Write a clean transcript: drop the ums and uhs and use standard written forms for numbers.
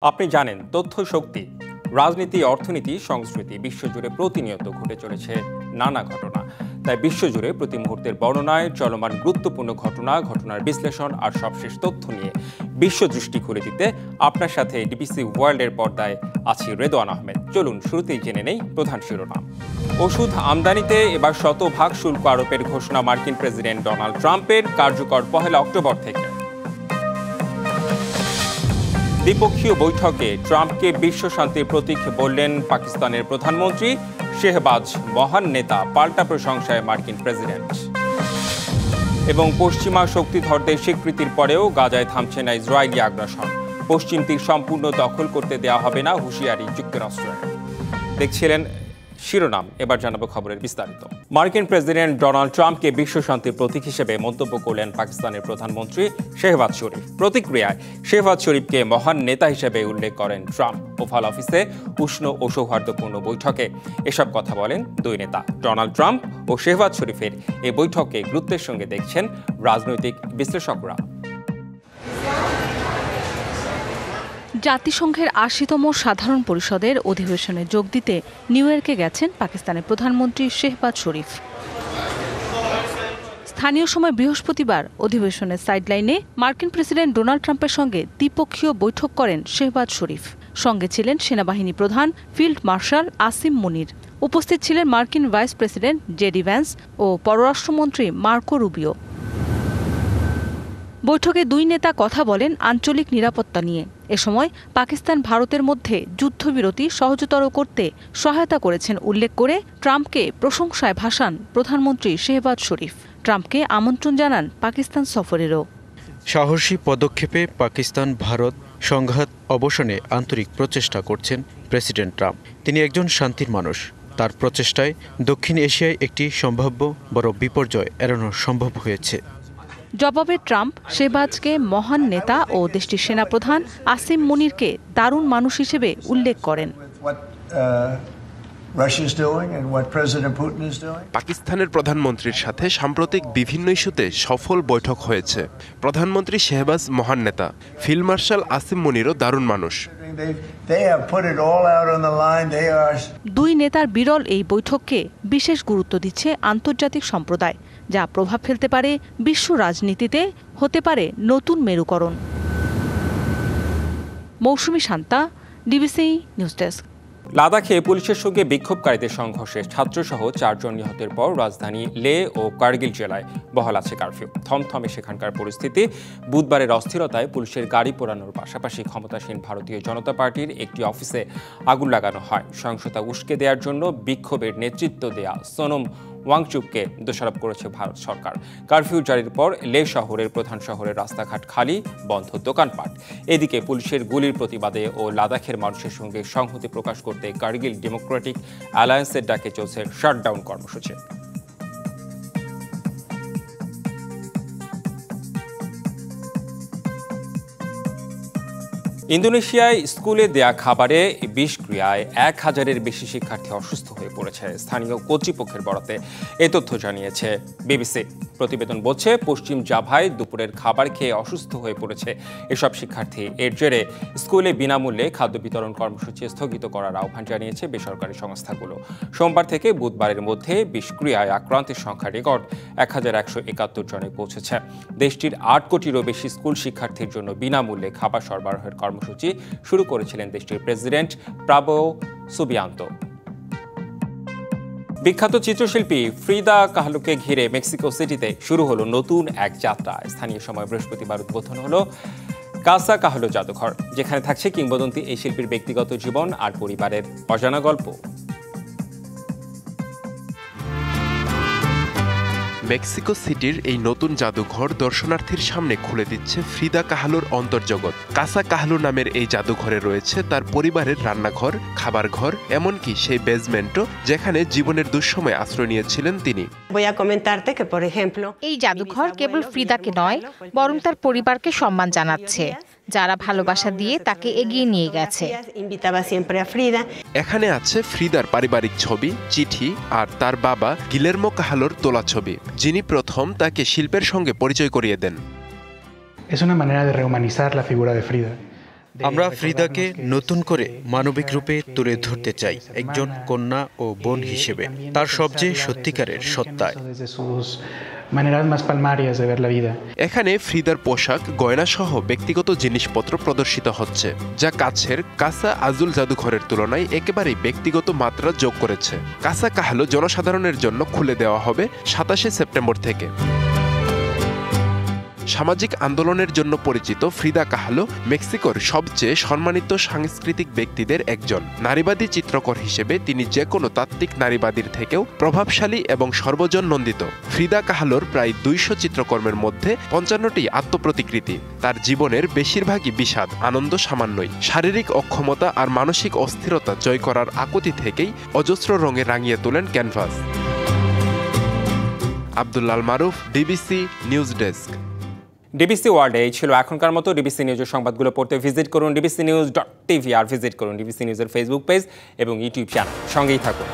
আপনি জানেন তথ্য শক্তি, রাজনীতি, অর্থনীতি, সংস্কৃতি বিশ্বজুড়ে প্রতিনিয়ত ঘটে চলেছে নানা ঘটনা। তাই বিশ্বজুড়ে প্রতি মুহূর্তের বর্ণনায় চলমান গুরুত্বপূর্ণ ঘটনার বিশ্লেষণ আর সবশেষ তথ্য নিয়ে বিশ্বদৃষ্টি খুলে দিতে আপনার সাথে ডিবিসি ওয়ার্ল্ডের পর্দায় আছি রেদওয়ান আহমেদ। চলুন শুরুতেই জেনে নেই প্রধান শিরোনাম। ওষুধ আমদানিতে এবার শতভাগ শুল্ক আরোপের ঘোষণা মার্কিন প্রেসিডেন্ট ডোনাল্ড ট্রাম্পের, কার্যকর 1 অক্টোবর থেকে। দ্বিপক্ষীয় বৈঠকে ট্রাম্পকে বিশ্ব শান্তির প্রতীক বললেন পাকিস্তানের প্রধানমন্ত্রী। শেহবাজ মহান নেতা, পাল্টা প্রশংসায় মার্কিন প্রেসিডেন্ট। এবং পশ্চিমা শক্তিধরদের স্বীকৃতির পরেও গাজায় থামছে না ইসরায়েলি আগ্রাসন। পশ্চিম তীর সম্পূর্ণ দখল করতে দেওয়া হবে না, হুঁশিয়ারি যুক্তরাষ্ট্রের। দেখছিলেন শিরোনাম, এবার জানাবো খবরের বিস্তারিত। মার্কিন প্রেসিডেন্ট ডোনাল্ড ট্রাম্পকে বিশ্ব শান্তির প্রতীক হিসেবে মন্তব্য করলেন পাকিস্তানের প্রধানমন্ত্রী শেহবাজ শরীফ। প্রতিক্রিয়ায় শেহবাজ শরীফকে মহান নেতা হিসেবে উল্লেখ করেন ট্রাম্প। ওভাল অফিসে উষ্ণ ও সৌহার্দ্যপূর্ণ বৈঠকে এসব কথা বলেন দুই নেতা। ডোনাল্ড ট্রাম্প ও শেহবাজ শরীফের এই বৈঠককে গুরুত্বের সঙ্গে দেখছেন রাজনৈতিক বিশ্লেষকরা। জাতিসংঘের ৮০তম সাধারণ পরিষদের অধিবেশনে যোগ দিতে নিউ ইয়র্কে গেছেন পাকিস্তানের প্রধানমন্ত্রী শেহবাজ শরীফ। স্থানীয় সময় বৃহস্পতিবার অধিবেশনের সাইডলাইনে মার্কিন প্রেসিডেন্ট ডোনাল্ড ট্রাম্পের সঙ্গে দ্বিপক্ষীয় বৈঠক করেন শেহবাজ শরীফ। সঙ্গে ছিলেন সেনাবাহিনী প্রধান ফিল্ড মার্শাল আসিম মুনির। উপস্থিত ছিলেন মার্কিন ভাইস প্রেসিডেন্ট জেডি ভ্যান্স ও পররাষ্ট্রমন্ত্রী মার্কো রুবিও। বৈঠকে দুই নেতা কথা বলেন আঞ্চলিক নিরাপত্তা নিয়ে। এ সময় পাকিস্তান ভারতের মধ্যে যুদ্ধবিরতি সহজতর করতে সহায়তা করেছেন উল্লেখ করে ট্রাম্পকে প্রশংসায় ভাসান প্রধানমন্ত্রী শেহবাজ শরীফ। ট্রাম্পকে আমন্ত্রণ জানান পাকিস্তান সফরেরও। সাহসী পদক্ষেপে পাকিস্তান ভারত সংঘাত অবসানে আন্তরিক প্রচেষ্টা করছেন প্রেসিডেন্ট ট্রাম্প। তিনি একজন শান্তির মানুষ। তার প্রচেষ্টায় দক্ষিণ এশিয়ায় একটি সম্ভাব্য বড় বিপর্যয় এড়ানো সম্ভব হয়েছে। জবাবে ট্রাম্প শেহবাজকে মহান নেতা ও দেশটির সেনাপ্রধান আসিম মুনিরকে দারুণ মানুষ হিসেবে উল্লেখ করেন। পাকিস্তানের প্রধানমন্ত্রীর সাথে সাম্প্রতিক বিভিন্ন ইস্যুতে সফল বৈঠক হয়েছে। প্রধানমন্ত্রী শেহবাজ মহান নেতা, ফিল্ড মার্শাল আসিম মুনিরও দারুণ মানুষ। দুই নেতার বিরল এই বৈঠককে বিশেষ গুরুত্ব দিচ্ছে আন্তর্জাতিক সম্প্রদায়, যা প্রভাব ফেলতে পারে বিশ্ব রাজনীতিতে, হতে পারে নতুন মেরুকরণ। মৌসুমী শান্তা, ডিবিসি নিউজ ডেস্ক। লাদাখে পুলিশের সঙ্গে বিক্ষোভকারীদের সংঘর্ষে ছাত্রসহ 4 জন নিহতের পর রাজধানী লে ও কার্গিল জেলায় বহাল আছে কারফিউ। থমথমে সেখানকার পরিস্থিতি। বুধবারের অস্থিরতায় পুলিশের গাড়ি পোড়ানোর পাশাপাশি ক্ষমতাসীন ভারতীয় জনতা পার্টির একটি অফিসে আগুন লাগানো হয়। সহিংসতা উস্কে দেওয়ার জন্য বিক্ষোভের নেতৃত্ব দেয়া সোনম ওয়াংচুককে দোষারোপ করেছে ভারত সরকার। কারফিউ জারির পর লে শহরের প্রধান শহরের রাস্তাঘাট খালি, বন্ধ দোকানপাট। এদিকে পুলিশের গুলির প্রতিবাদে ও লাদাখের মানুষের সঙ্গে সংহতি প্রকাশ করতে কার্গিল ডেমোক্রেটিক অ্যালায়েন্সের ডাকে চলছে শাটডাউন কর্মসূচি। ইন্দোনেশিয়ায় স্কুলে দেয়া খাবারে বিষক্রিয়ায় 1000-এর বেশি শিক্ষার্থী অসুস্থ হয়ে পড়েছে। স্থানীয় কর্তৃপক্ষের বরাতে এ তথ্য জানিয়েছে বিবিসি। প্রতিবেদন বলছে, পশ্চিম জাভায় দুপুরের খাবার খেয়ে অসুস্থ হয়ে পড়েছে এসব শিক্ষার্থী। এর জেরে স্কুলে বিনামূল্যে খাদ্য বিতরণ কর্মসূচি স্থগিত করার আহ্বান জানিয়েছে বেসরকারি সংস্থাগুলো। সোমবার থেকে বুধবারের মধ্যে বিষক্রিয়ায় আক্রান্তের সংখ্যা রেকর্ড 1171 জনে পৌঁছেছে। দেশটির 8 কোটিরও বেশি স্কুল শিক্ষার্থীর জন্য বিনামূল্যে খাবার সরবরাহের কর্মসূচি শুরু করেছিলেন দেশটির প্রেসিডেন্ট প্রাবোও সুবিয়ান্তো। বিখ্যাত চিত্রশিল্পী ফ্রিদা কাহলোকে ঘিরে মেক্সিকো সিটিতে শুরু হলো নতুন এক যাত্রা। স্থানীয় সময় বৃহস্পতিবার উদ্বোধন হলো কাসা কাহলো জাদুঘর, যেখানে থাকছে কিংবদন্তি এই শিল্পীর ব্যক্তিগত জীবন আর পরিবারের অজানা গল্প। মেক্সিকো সিটির এই নতুন জাদুঘর দর্শনার্থীর সামনে খুলে দিচ্ছে ফ্রিদা কাহলোর অন্তর্জগৎ। কাসা কাহলো নামের এই জাদুঘরে রয়েছে তার পরিবারের রান্নাঘর, খাবার ঘর, এমনকি সেই বেজমেন্টও, যেখানে জীবনের দুঃসময়ে আশ্রয় নিয়েছিলেন তিনি। এই জাদুঘর কেবল ফ্রিদাকে নয়, বরং তার পরিবারকে সম্মান জানাচ্ছে, যারা ভালোবাসা দিয়ে তাকে এগিয়ে নিয়ে গেছে। এখানে আছে ফ্রিদার পারিবারিক ছবি, চিঠি আর তার বাবা গিলেরমো কাহলোর তোলা ছবি, যিনি প্রথম তাকে শিল্পের সঙ্গে পরিচয় করিয়ে দেন। Es una manera de rehumanizar la figura de Frida. আমরা ফ্রিদাকে নতুন করে মানবিক রূপে তুলে ধরতে চাই, একজন কন্যা ও বোন হিসেবে তার সবচেয়ে সত্যিকারের সত্তায়। এখানে ফ্রিদার পোশাক, গয়না সহ ব্যক্তিগত জিনিসপত্র প্রদর্শিত হচ্ছে, যা কাছের কাসা আজুল জাদুঘরের তুলনায় একেবারেই ব্যক্তিগত মাত্রা যোগ করেছে। কাসা কাহলো জনসাধারণের জন্য খুলে দেওয়া হবে 27 সেপ্টেম্বর থেকে। সামাজিক আন্দোলনের জন্য পরিচিত ফ্রিদা কাহলো মেক্সিকোর সবচেয়ে সম্মানিত সাংস্কৃতিক ব্যক্তিদের একজন। নারীবাদী চিত্রকর হিসেবে তিনি যে কোনো তাত্ত্বিক নারীবাদীর থেকেও প্রভাবশালী এবং সর্বজন নন্দিত। ফ্রিদা কাহলোর প্রায় 200 চিত্রকর্মের মধ্যে 55টি আত্মপ্রতিকৃতি। তার জীবনের বেশিরভাগই বিষাদ, আনন্দ সামান্যই। শারীরিক অক্ষমতা আর মানসিক অস্থিরতা জয় করার আকুতি থেকেই অজস্র রঙে রাঙিয়ে তোলেন ক্যানভাস। আব্দুল্লাহ মারুফ, ডিবিসি নিউজ ডেস্ক। ডিবিসি ওয়ার্ল্ডে এই ছিল এখনকার মতো। ডিবিসি নিউজের সংবাদগুলো পড়তে ভিজিট করুন dbcnews.tv আর ভিজিট করুন ডিবিসি নিউজের ফেসবুক পেজ এবং ইউটিউব চ্যানেল। সঙ্গেই থাকুন।